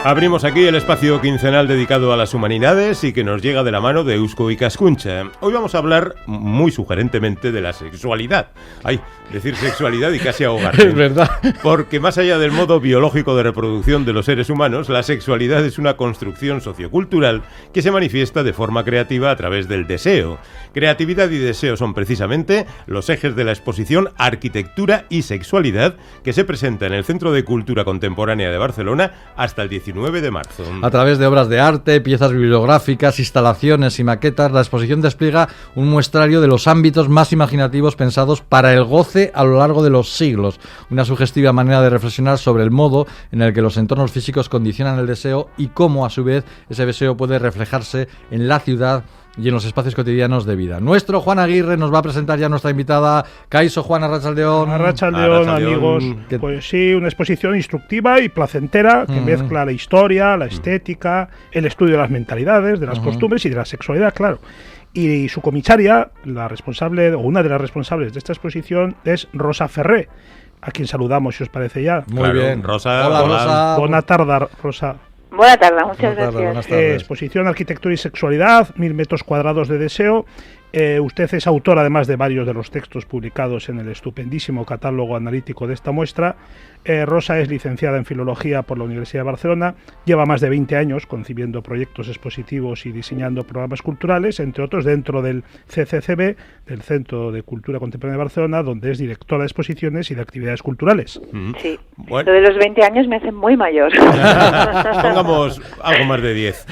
Abrimos aquí el espacio quincenal dedicado a las humanidades y que nos llega de la mano de Eusko Ikaskuntza. Hoy vamos a hablar muy sugerentemente de la sexualidad. Ay, decir sexualidad y casi ahogarme. Es verdad. Porque más allá del modo biológico de reproducción de los seres humanos, la sexualidad es una construcción sociocultural que se manifiesta de forma creativa a través del deseo. Creatividad y deseo son precisamente los ejes de la exposición Arquitectura y Sexualidad que se presenta en el Centro de Cultura Contemporánea de Barcelona hasta el 19 de marzo. A través de obras de arte, piezas bibliográficas, instalaciones y maquetas, la exposición despliega un muestrario de los ámbitos más imaginativos pensados para el goce a lo largo de los siglos. Una sugestiva manera de reflexionar sobre el modo en el que los entornos físicos condicionan el deseo y cómo, a su vez, ese deseo puede reflejarse en la ciudad y en los espacios cotidianos de vida. Nuestro Juan Aguirre nos va a presentar ya nuestra invitada Kaixo Juan Arratsaldeon. Arratsaldeon, amigos. Pues sí, una exposición instructiva y placentera que mezcla la historia, la estética, el estudio de las mentalidades, de las costumbres y de la sexualidad, claro. Y su comisaria, la responsable o una de las responsables de esta exposición es Rosa Ferré, a quien saludamos, si os parece ya. Muy bien. Rosa. Hola, Rosa. Buena tarde, Rosa. Buenas tardes, muchas gracias. Exposición Arquitectura y Sexualidad, 1000 metros cuadrados de deseo. Usted es autor, además de varios de los textos publicados en el estupendísimo catálogo analítico de esta muestra. Rosa es licenciada en Filología por la Universidad de Barcelona, lleva más de 20 años concibiendo proyectos expositivos y diseñando programas culturales, entre otros dentro del CCCB, del Centro de Cultura Contemporánea de Barcelona, donde es directora de exposiciones y de actividades culturales. Sí, bueno. Lo de los 20 años me hace muy mayor. Pongamos algo más de 10.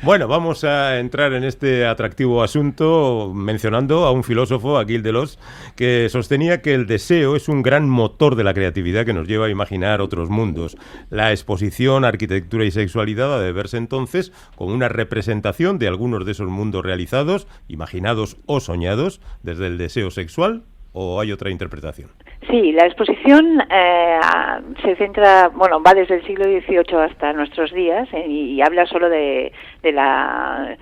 Bueno, vamos a entrar en este atractivo asunto mencionando a un filósofo, a Gilles Deleuze, que sostenía que el deseo es un gran motor de la creatividad que nos lleva a imaginar otros mundos. La exposición Arquitectura y Sexualidad ha de verse entonces como una representación de algunos de esos mundos realizados, imaginados o soñados, desde el deseo sexual, ¿o hay otra interpretación? Sí, la exposición se centra, va desde el siglo XVIII hasta nuestros días y habla solo de la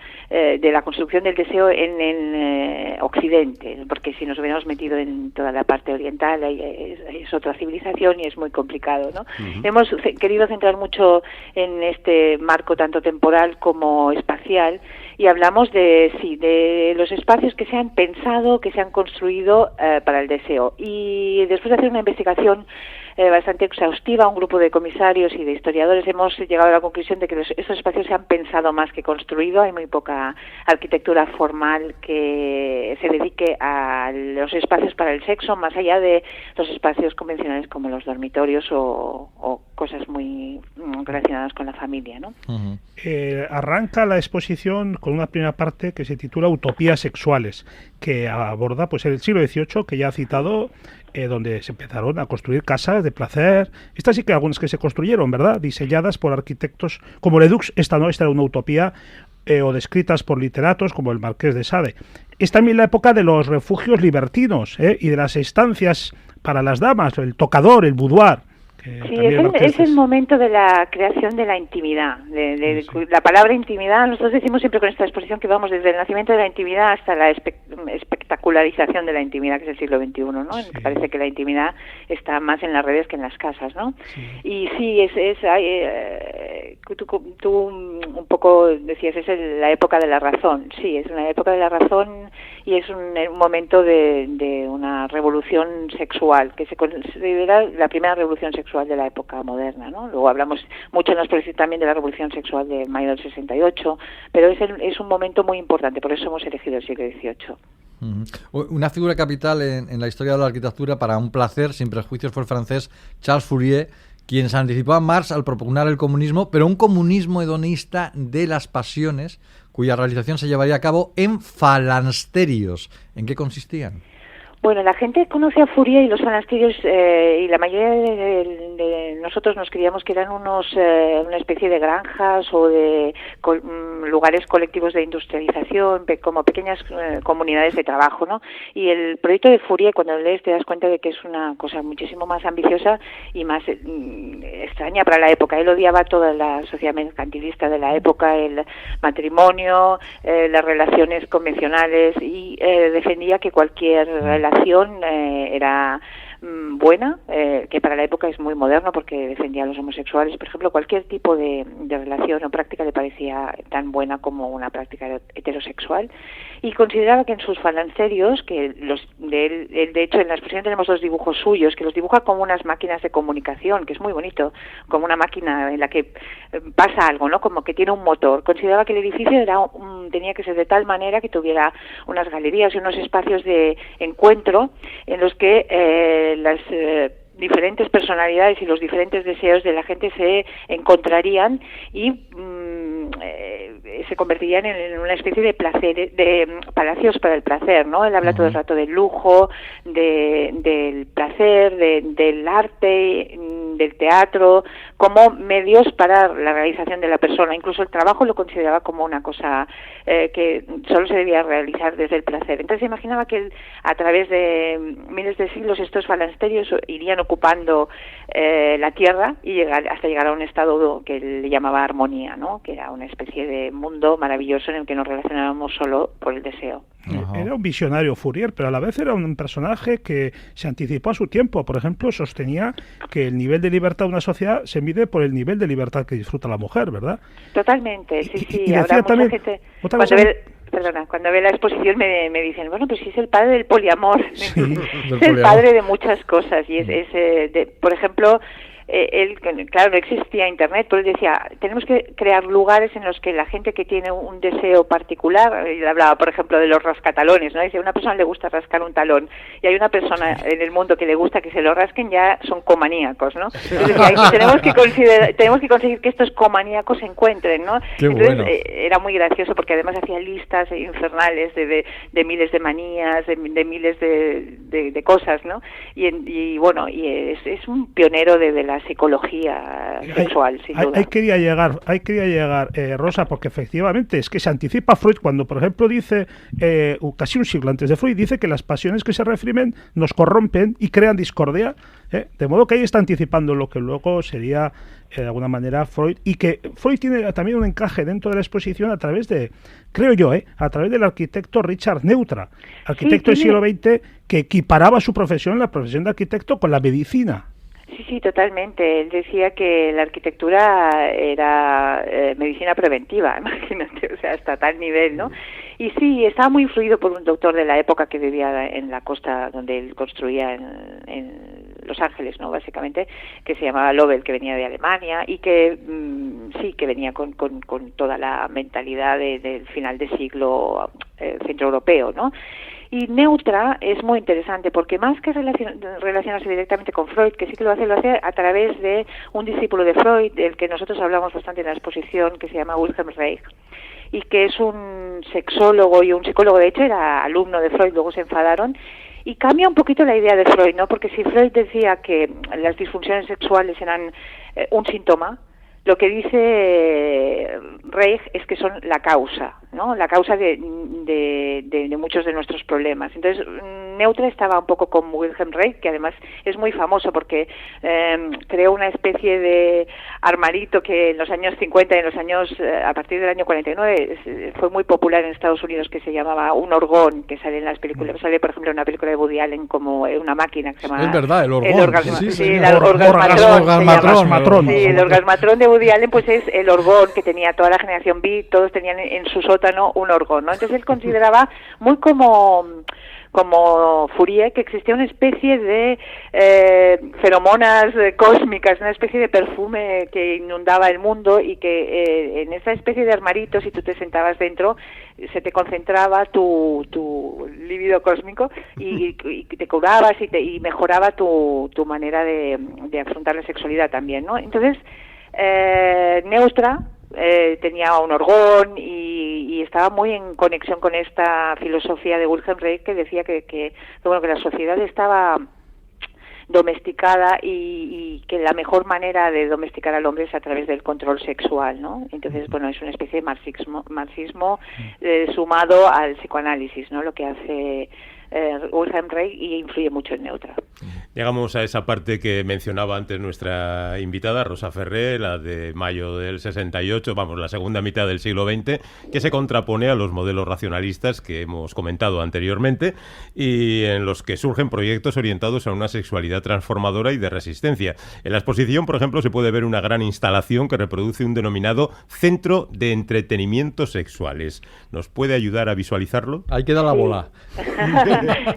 construcción del deseo en Occidente, porque si nos hubiéramos metido en toda la parte oriental es otra civilización y es muy complicado, ¿no? Hemos querido centrar mucho en este marco tanto temporal como espacial y hablamos de los espacios que se han pensado, que se han construido para el deseo. Y después de hacer una investigación bastante exhaustiva, un grupo de comisarios y de historiadores, hemos llegado a la conclusión de que esos espacios se han pensado más que construido. Hay muy poca arquitectura formal que se dedique a los espacios para el sexo, más allá de los espacios convencionales como los dormitorios o cosas muy relacionadas con la familia, ¿no? Arranca la exposición con una primera parte que se titula Utopías sexuales, que aborda pues el siglo XVIII, que ya ha citado, donde se empezaron a construir casas de placer. Estas sí que algunas que se construyeron, ¿verdad? Diseñadas por arquitectos como Ledoux. Esta era una utopía, o descritas por literatos como el Marqués de Sade. Es también la época de los refugios libertinos y de las estancias para las damas, el tocador, el boudoir. Sí, es el momento de la creación de la intimidad, la palabra intimidad. Nosotros decimos siempre con esta exposición que vamos desde el nacimiento de la intimidad hasta la espectacularización de la intimidad, que es el siglo XXI, ¿no? Sí. Parece que la intimidad está más en las redes que en las casas, ¿no? Sí. Y sí, tú un poco decías, es la época de la razón. Sí, es una época de la razón y es un momento de una revolución sexual, que se considera la primera revolución sexual de la época moderna, ¿no? Luego hablamos mucho en la exposición también de la revolución sexual de mayo del 68, pero es un momento muy importante, por eso hemos elegido el siglo XVIII. Una figura capital en la historia de la arquitectura para un placer sin prejuicios fue el francés Charles Fourier, quien se anticipó a Marx al propugnar el comunismo, pero un comunismo hedonista de las pasiones, cuya realización se llevaría a cabo en falansterios. ¿En qué consistían? Bueno, la gente conoce a Fourier y los fanastirios y la mayoría de nosotros nos creíamos que eran una especie de granjas o de lugares colectivos de industrialización, como pequeñas comunidades de trabajo, ¿no? Y el proyecto de Fourier, cuando lo lees, te das cuenta de que es una cosa muchísimo más ambiciosa y más extraña para la época. Él odiaba toda la sociedad mercantilista de la época, el matrimonio, las relaciones convencionales y defendía que cualquier relación era buena, que para la época es muy moderno porque defendía a los homosexuales, por ejemplo, cualquier tipo de relación o práctica le parecía tan buena como una práctica heterosexual, y consideraba que en sus falancerios, que de hecho en la exposición tenemos 2 dibujos suyos, que los dibuja como unas máquinas de comunicación, que es muy bonito, como una máquina en la que pasa algo, ¿no? Como que tiene un motor. Consideraba que el edificio tenía que ser de tal manera que tuviera unas galerías y unos espacios de encuentro en los que las diferentes personalidades y los diferentes deseos de la gente se encontrarían y se convertirían en una especie de placer, de palacios para el placer, ¿no? Él habla todo el rato del lujo, del placer, del arte, del teatro, como medios para la realización de la persona. Incluso el trabajo lo consideraba como una cosa que solo se debía realizar desde el placer. Entonces imaginaba que a través de miles de siglos estos falansterios irían ocupando la tierra y hasta llegar a un estado que él llamaba armonía, ¿no? Que era una especie de mundo maravilloso en el que nos relacionábamos solo por el deseo. Era un visionario Fourier, pero a la vez era un personaje que se anticipó a su tiempo. Por ejemplo, sostenía que el nivel de libertad de una sociedad se mide por el nivel de libertad que disfruta la mujer, ¿verdad? Totalmente, sí. Y Habrá también, mucha gente... Cuando ve la exposición me dicen, bueno, pues sí es el padre del poliamor, sí, es el padre de muchas cosas, y por ejemplo, él, claro, no existía internet, pero él decía, tenemos que crear lugares en los que la gente que tiene un deseo particular, él hablaba, por ejemplo, de los rascatalones, ¿no? Dice, a una persona le gusta rascar un talón, y hay una persona en el mundo que le gusta que se lo rasquen, ya son comaníacos, ¿no? Entonces, tenemos que conseguir que estos comaníacos se encuentren, ¿no? Qué Entonces, bueno. era muy gracioso porque además hacía listas infernales de miles de manías, de miles de cosas, ¿no? Y bueno, y es un pionero de la psicología sexual, sin duda. Ahí quería llegar, Rosa, porque efectivamente es que se anticipa Freud cuando, por ejemplo, dice, casi un siglo antes de Freud, dice que las pasiones que se reprimen nos corrompen y crean discordia, de modo que ahí está anticipando lo que luego sería, de alguna manera, Freud, y que Freud tiene también un encaje dentro de la exposición a través de, creo yo, a través del arquitecto Richard Neutra, arquitecto del siglo XX, que equiparaba su profesión, la profesión de arquitecto, con la medicina. Sí, totalmente. Él decía que la arquitectura era medicina preventiva, imagínate, o sea, hasta tal nivel, ¿no? Y sí, estaba muy influido por un doctor de la época que vivía en la costa donde él construía en Los Ángeles, ¿no? Básicamente, que se llamaba Lovell, que venía de Alemania y que sí, que venía con toda la mentalidad del final de siglo centroeuropeo, ¿no? Y Neutra es muy interesante porque más que relacionarse directamente con Freud, que sí que lo hace a través de un discípulo de Freud, del que nosotros hablamos bastante en la exposición, que se llama Wilhelm Reich, y que es un sexólogo y un psicólogo, de hecho era alumno de Freud, luego se enfadaron, y cambia un poquito la idea de Freud, ¿no? Porque si Freud decía que las disfunciones sexuales eran un síntoma, lo que dice Reich es que son la causa, ¿no? La causa de muchos de nuestros problemas. Entonces, Neutra estaba un poco con Wilhelm Reich, que además es muy famoso porque creó una especie de armarito que en los años 50 y en los años, a partir del año 49, fue muy popular en Estados Unidos, que se llamaba un orgón, que sale en las películas. Sale, por ejemplo, en una película de Woody Allen como una máquina que se llama... Es verdad, el orgón. El orgasmatrón. Sí, el orgasmatrón de Woody Allen, pues es el orgón que tenía toda la generación Beat, todos tenían en su sótano un orgón, ¿no? Entonces él consideraba muy como Fourier, que existía una especie de feromonas cósmicas, una especie de perfume que inundaba el mundo y que en esa especie de armarito, si tú te sentabas dentro, se te concentraba tu líbido cósmico y te curabas y mejoraba tu manera de afrontar la sexualidad también, ¿no? Entonces, Neutra tenía un orgón y estaba muy en conexión con esta filosofía de Wilhelm Reich, que decía que la sociedad estaba domesticada y que la mejor manera de domesticar al hombre es a través del control sexual, ¿no? Entonces, bueno, es una especie de marxismo sumado al psicoanálisis, ¿no? Lo que hace Wilhelm Reich, y influye mucho en Neutra. Llegamos a esa parte que mencionaba antes nuestra invitada, Rosa Ferré, la de mayo del 68, la segunda mitad del siglo XX, que se contrapone a los modelos racionalistas que hemos comentado anteriormente y en los que surgen proyectos orientados a una sexualidad transformadora y de resistencia. En la exposición, por ejemplo, se puede ver una gran instalación que reproduce un denominado Centro de Entretenimientos Sexuales. ¿Nos puede ayudar a visualizarlo? Ahí queda la bola.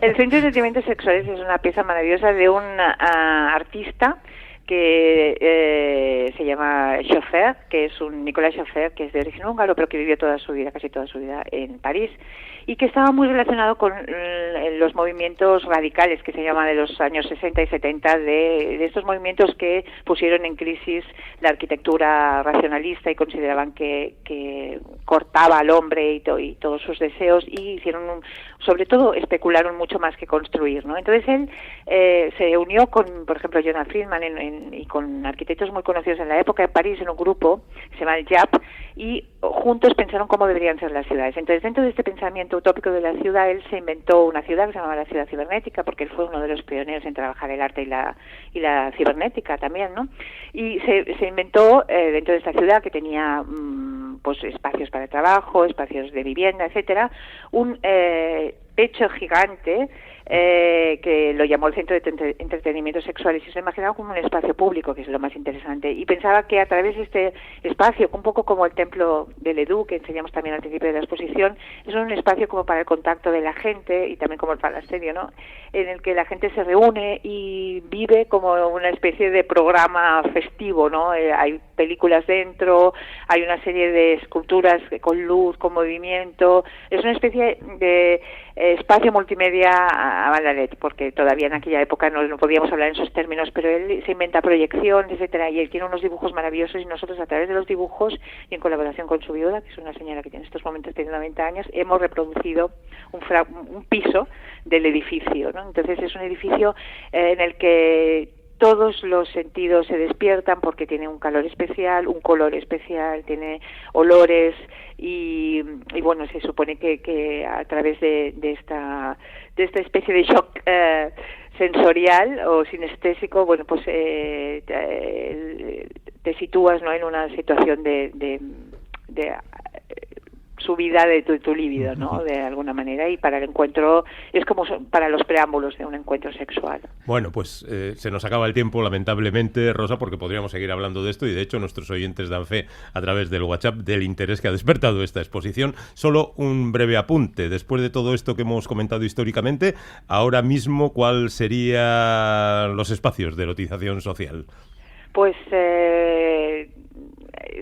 El Centro de Entretenimientos Sexuales es una pieza maravillosa de un artista que se llama Schoeffer, que es un Nicolas Schoeffer, que es de origen húngaro, pero que vivió casi toda su vida en París, y que estaba muy relacionado con los movimientos radicales que se llaman de los años 60 y 70, de estos movimientos que pusieron en crisis la arquitectura racionalista y consideraban que cortaba al hombre y todos sus deseos, y hicieron sobre todo especularon mucho más que construir, ¿no? Entonces él se unió con, por ejemplo, Jonathan Friedman y con arquitectos muy conocidos en la época en París, en un grupo que se llama el JAP, y juntos pensaron cómo deberían ser las ciudades. Entonces, dentro de este pensamiento utópico de la ciudad, él se inventó una ciudad que se llamaba la ciudad cibernética, porque él fue uno de los pioneros en trabajar el arte y la cibernética también, ¿no? Y se inventó dentro de esta ciudad, que tenía pues espacios para trabajo, espacios de vivienda, etcétera, un techo gigante que lo llamó el Centro de Entretenimientos Sexuales, y se lo imaginaba como un espacio público, que es lo más interesante, y pensaba que a través de este espacio, un poco como el templo de Ledoux, que enseñamos también al principio de la exposición, es un espacio como para el contacto de la gente, y también como el palasterio, ¿no?, en el que la gente se reúne y vive como una especie de programa festivo, ¿no? Hay películas dentro, hay una serie de esculturas con luz, con movimiento, es una especie de espacio multimedia a Balaret, porque todavía en aquella época no podíamos hablar en esos términos, pero él se inventa proyecciones, etcétera, y él tiene unos dibujos maravillosos, y nosotros a través de los dibujos y en colaboración con su viuda, que es una señora que en estos momentos tiene 90 años, hemos reproducido un piso del edificio, ¿no? Entonces es un edificio en el que todos los sentidos se despiertan, porque tiene un calor especial, un color especial, tiene olores y bueno, se supone que a través de esta especie de shock sensorial o sinestésico, bueno, pues te sitúas, ¿no?, en una situación de subida de tu libido, ¿no?, de alguna manera, y para el encuentro es como para los preámbulos de un encuentro sexual. Bueno, pues se nos acaba el tiempo, lamentablemente, Rosa, porque podríamos seguir hablando de esto, y de hecho nuestros oyentes dan fe a través del WhatsApp del interés que ha despertado esta exposición. Solo un breve apunte, después de todo esto que hemos comentado históricamente, ahora mismo, ¿cuál serían los espacios de erotización social? Pues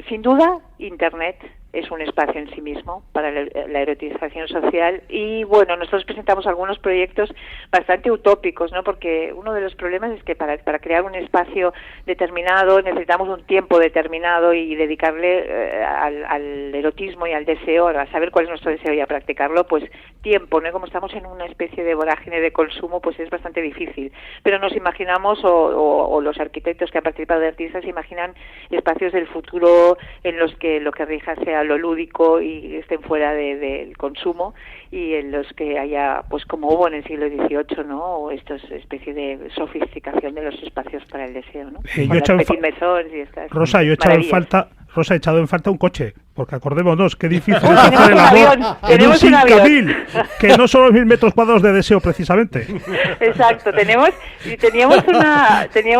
sin duda Internet es un espacio en sí mismo para la erotización social, y bueno, nosotros presentamos algunos proyectos bastante utópicos, ¿no?, porque uno de los problemas es que para crear un espacio determinado necesitamos un tiempo determinado y dedicarle al erotismo y al deseo, a saber cuál es nuestro deseo y a practicarlo, pues tiempo, ¿no? Como estamos en una especie de vorágine de consumo, pues es bastante difícil, pero nos imaginamos, o los arquitectos que han participado de artistas imaginan espacios del futuro en los que lo que rija sea lo lúdico y estén fuera del consumo, y en los que haya, pues como hubo en el siglo XVIII, ¿no?, o esta especie de sofisticación de los espacios para el deseo, ¿no? Yo he echado Rosa, yo he echado en falta un coche, porque acordémonos, qué difícil es hacer el amor en un 5000, que no son los 1000 metros cuadrados de deseo, precisamente. Exacto, teníamos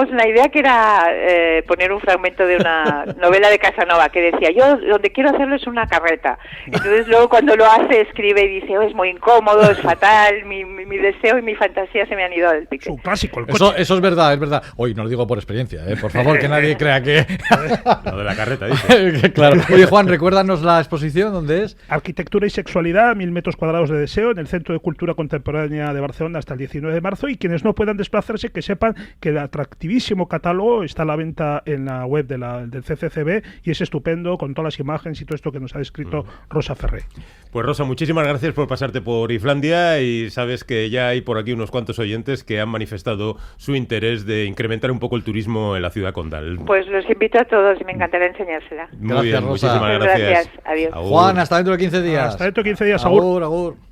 una idea que era poner un fragmento de una novela de Casanova que decía: yo donde quiero hacerlo es una carreta. Entonces luego cuando lo hace, escribe y dice: es muy incómodo, es fatal, mi deseo y mi fantasía se me han ido al pique. Es un clásico, el coche. Eso es verdad, es verdad. Hoy no lo digo por experiencia, por favor, que nadie crea que... Lo de la carreta, dice. Claro. Oye, Juan, recuérdanos la exposición, ¿dónde es? Arquitectura y sexualidad, 1000 metros cuadrados de deseo, en el Centro de Cultura Contemporánea de Barcelona hasta el 19 de marzo. Y quienes no puedan desplazarse, que sepan que el atractivísimo catálogo está a la venta en la web del CCCB y es estupendo, con todas las imágenes y todo esto que nos ha descrito Rosa Ferré. Pues Rosa, muchísimas gracias por pasarte por Iflandia, y sabes que ya hay por aquí unos cuantos oyentes que han manifestado su interés de incrementar un poco el turismo en la ciudad condal. Pues los invito a todos y me encantará enseñársela. Muy Gracias, bien, Rosa. muchísimas gracias. Adiós. Agur. Juan, hasta dentro de 15 días. Hasta dentro de 15 días, agur. Agur.